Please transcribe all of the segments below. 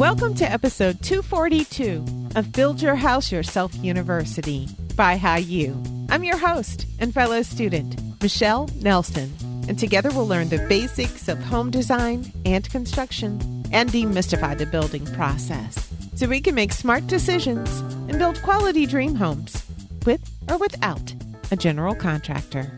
Welcome to episode 242 of Build Your House Yourself University by BYHYU. I'm your host and fellow student, Michelle Nelson, and together we'll learn the basics of home design and construction and demystify the building process so we can make smart decisions and build quality dream homes with or without a general contractor.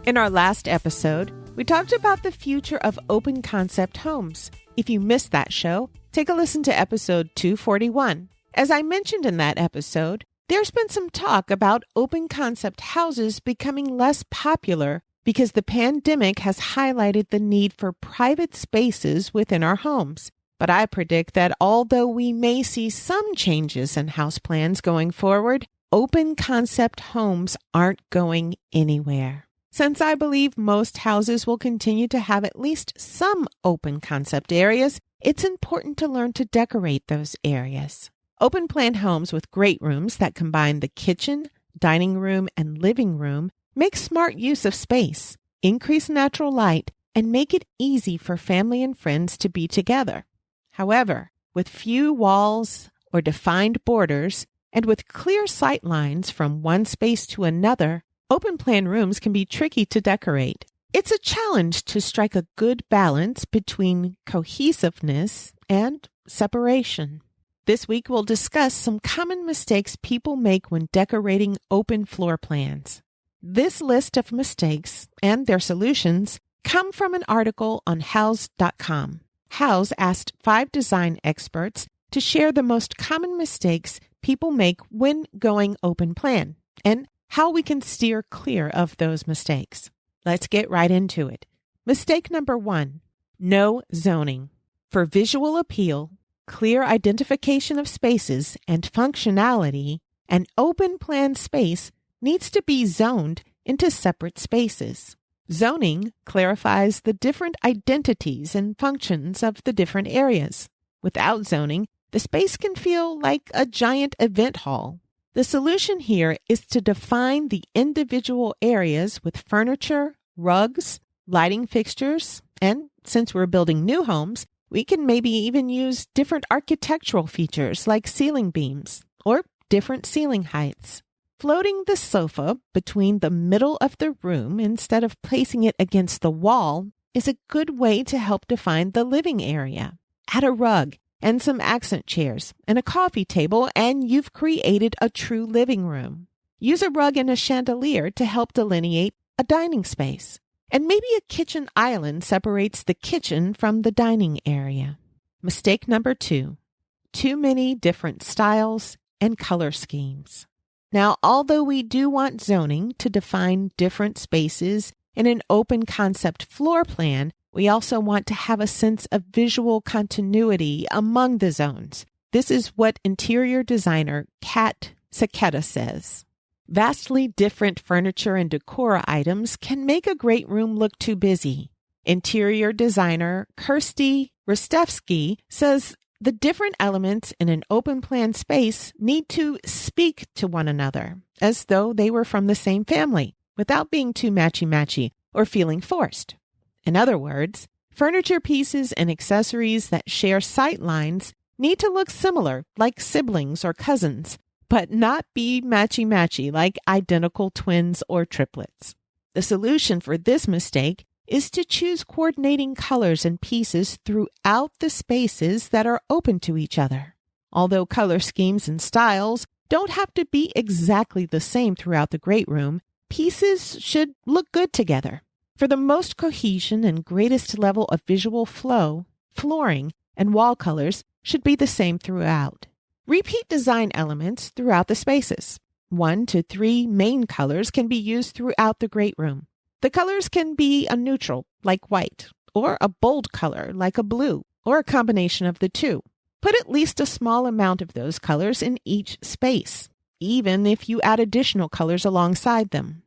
In our last episode, we talked about the future of open concept homes. If you missed that show, take a listen to episode 241. As I mentioned in that episode, there's been some talk about open concept houses becoming less popular because the pandemic has highlighted the need for private spaces within our homes. But I predict that although we may see some changes in house plans going forward, open concept homes aren't going anywhere. Since I believe most houses will continue to have at least some open concept areas, it's important to learn to decorate those areas. Open plan homes with great rooms that combine the kitchen, dining room, and living room make smart use of space, increase natural light, and make it easy for family and friends to be together. However, with few walls or defined borders, and with clear sight lines from one space to another, open plan rooms can be tricky to decorate. It's a challenge to strike a good balance between cohesiveness and separation. This week, we'll discuss some common mistakes people make when decorating open floor plans. This list of mistakes and their solutions come from an article on Houzz.com. Houzz asked 5 design experts to share the most common mistakes people make when going open plan and how we can steer clear of those mistakes. Let's get right into it. Mistake number 1, no zoning. For visual appeal, clear identification of spaces, and functionality, an open plan space needs to be zoned into separate spaces. Zoning clarifies the different identities and functions of the different areas. Without zoning, the space can feel like a giant event hall. The solution here is to define the individual areas with furniture, rugs, lighting fixtures, and since we're building new homes, we can maybe even use different architectural features like ceiling beams or different ceiling heights. Floating the sofa between the middle of the room instead of placing it against the wall is a good way to help define the living area. Add a rug and some accent chairs and a coffee table, and you've created a true living room. Use a rug and a chandelier to help delineate a dining space. And maybe a kitchen island separates the kitchen from the dining area. Mistake number 2, too many different styles and color schemes. Now, although we do want zoning to define different spaces in an open concept floor plan, we also want to have a sense of visual continuity among the zones. This is what interior designer Kat Saketa says. Vastly different furniture and decor items can make a great room look too busy. Interior designer Kirsty Rostevsky says the different elements in an open plan space need to speak to one another as though they were from the same family without being too matchy-matchy or feeling forced. In other words, furniture pieces and accessories that share sight lines need to look similar, like siblings or cousins, but not be matchy-matchy like identical twins or triplets. The solution for this mistake is to choose coordinating colors and pieces throughout the spaces that are open to each other. Although color schemes and styles don't have to be exactly the same throughout the great room, pieces should look good together. For the most cohesion and greatest level of visual flow, flooring and wall colors should be the same throughout. Repeat design elements throughout the spaces. 1 to 3 main colors can be used throughout the great room. The colors can be a neutral, like white, or a bold color, like a blue, or a combination of the two. Put at least a small amount of those colors in each space, even if you add additional colors alongside them.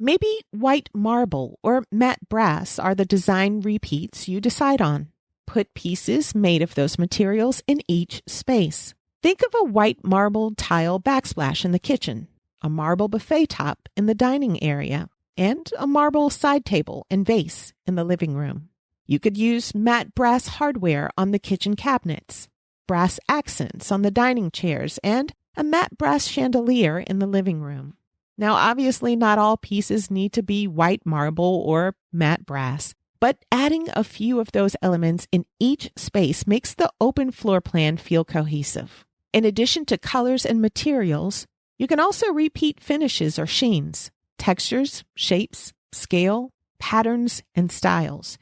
Maybe white marble or matte brass are the design repeats you decide on. Put pieces made of those materials in each space. Think of a white marble tile backsplash in the kitchen, a marble buffet top in the dining area, and a marble side table and vase in the living room. You could use matte brass hardware on the kitchen cabinets. brass accents on the dining chairs and a matte brass chandelier in the living room. Now, obviously, not all pieces need to be white marble or matte brass, but adding a few of those elements in each space makes the open floor plan feel cohesive. In addition to colors and materials, you can also repeat finishes or sheens, textures, shapes, scale, patterns, and styles.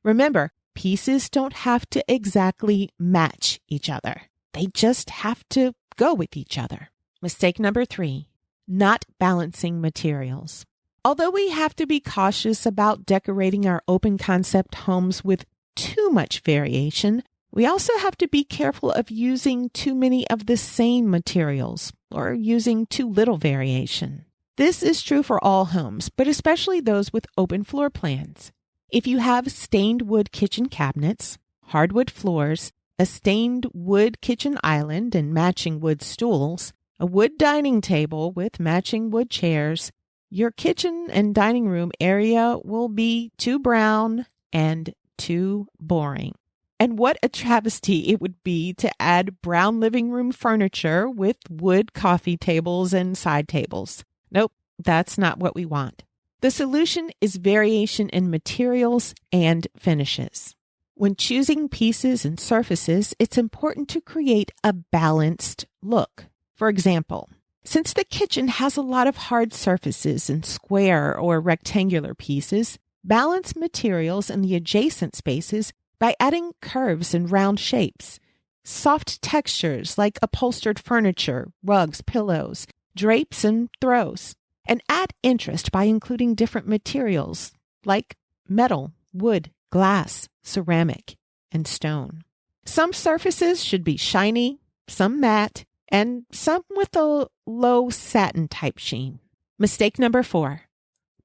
Remember, pieces don't have to exactly match each other. They just have to go with each other. Mistake number 3, not balancing materials. Although we have to be cautious about decorating our open concept homes with too much variation, we also have to be careful of using too many of the same materials or using too little variation. This is true for all homes, but especially those with open floor plans. If you have stained wood kitchen cabinets, hardwood floors, a stained wood kitchen island and matching wood stools, a wood dining table with matching wood chairs, your kitchen and dining room area will be too brown and too boring. And what a travesty it would be to add brown living room furniture with wood coffee tables and side tables. Nope, that's not what we want. The solution is variation in materials and finishes. When choosing pieces and surfaces, it's important to create a balanced look. For example, since the kitchen has a lot of hard surfaces and square or rectangular pieces, balance materials in the adjacent spaces by adding curves and round shapes, soft textures like upholstered furniture, rugs, pillows, drapes, and throws, and add interest by including different materials like metal, wood, glass, ceramic, and stone. Some surfaces should be shiny, some matte, and some with a low satin type sheen. Mistake number 4,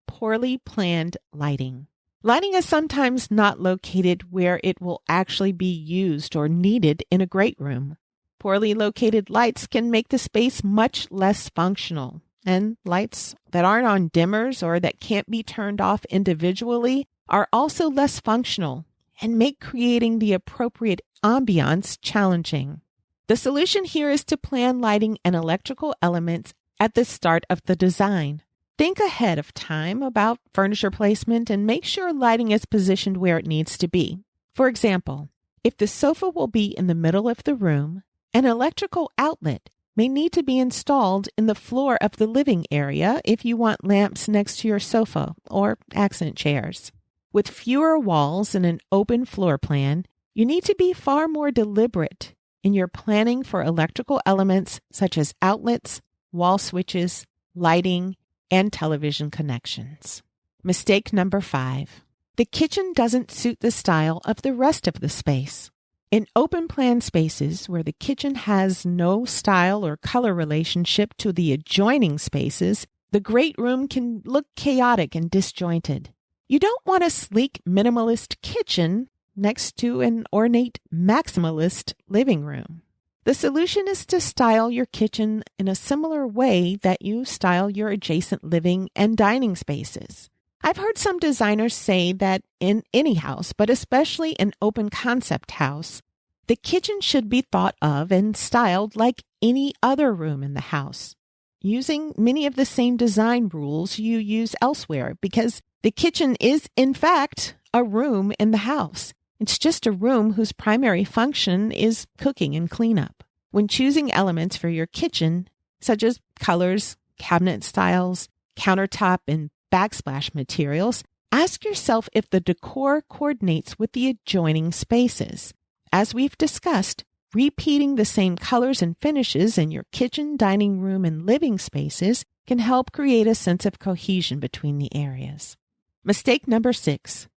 poorly planned lighting. Lighting is sometimes not located where it will actually be used or needed in a great room. Poorly located lights can make the space much less functional, and lights that aren't on dimmers or that can't be turned off individually are also less functional and make creating the appropriate ambiance challenging. The solution here is to plan lighting and electrical elements at the start of the design. Think ahead of time about furniture placement and make sure lighting is positioned where it needs to be. For example, if the sofa will be in the middle of the room, an electrical outlet may need to be installed in the floor of the living area if you want lamps next to your sofa or accent chairs. With fewer walls and an open floor plan, you need to be far more deliberate in your planning for electrical elements such as outlets, wall switches, lighting, and television connections. Mistake number 5. The kitchen doesn't suit the style of the rest of the space. In open plan spaces where the kitchen has no style or color relationship to the adjoining spaces, the great room can look chaotic and disjointed. You don't want a sleek minimalist kitchen next to an ornate maximalist living room. The solution is to style your kitchen in a similar way that you style your adjacent living and dining spaces. I've heard some designers say that in any house, but especially an open concept house, the kitchen should be thought of and styled like any other room in the house, using many of the same design rules you use elsewhere, because the kitchen is, in fact, a room in the house. It's just a room whose primary function is cooking and cleanup. When choosing elements for your kitchen, such as colors, cabinet styles, countertop, and backsplash materials, ask yourself if the decor coordinates with the adjoining spaces. As we've discussed, repeating the same colors and finishes in your kitchen, dining room, and living spaces can help create a sense of cohesion between the areas. Mistake number 6,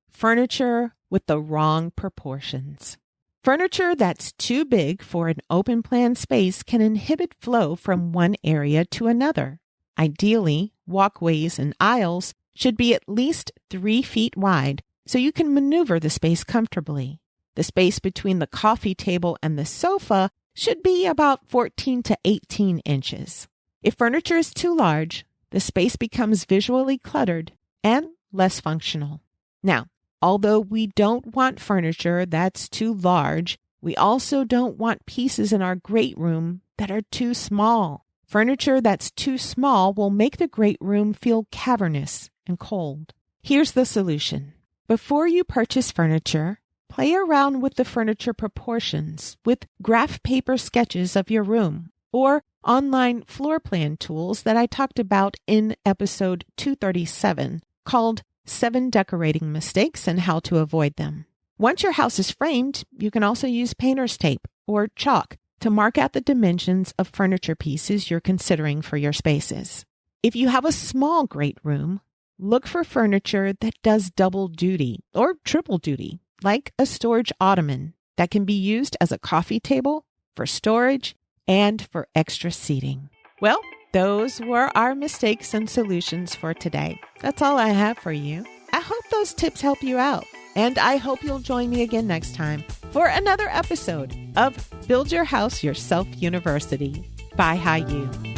furniture with the wrong proportions. Furniture that's too big for an open plan space can inhibit flow from one area to another. Ideally, walkways and aisles should be at least 3 feet wide so you can maneuver the space comfortably. The space between the coffee table and the sofa should be about 14 to 18 inches. If furniture is too large, the space becomes visually cluttered and less functional. Now, although we don't want furniture that's too large, We also don't want pieces in our great room that are too small. Furniture that's too small will make the great room feel cavernous and cold. Here's the solution. Before you purchase furniture, play around with the furniture proportions with graph paper sketches of your room or online floor plan tools that I talked about in episode 237 called 7 Decorating Mistakes and How to Avoid Them. Once your house is framed, you can also use painter's tape or chalk to mark out the dimensions of furniture pieces you're considering for your spaces. If you have a small great room, look for furniture that does double duty or triple duty, like a storage ottoman that can be used as a coffee table, for storage, and for extra seating. Well, those were our mistakes and solutions for today. That's all I have for you. I hope those tips help you out. And I hope you'll join me again next time for another episode of Build Your House Yourself University by BYHYU.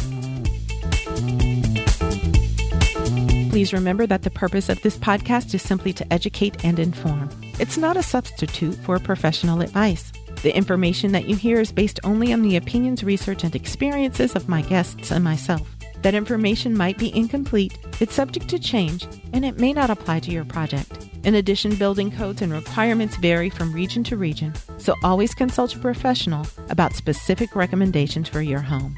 Please remember that the purpose of this podcast is simply to educate and inform. It's not a substitute for professional advice. The information that you hear is based only on the opinions, research, and experiences of my guests and myself. That information might be incomplete, it's subject to change, and it may not apply to your project. In addition, building codes and requirements vary from region to region, so always consult a professional about specific recommendations for your home.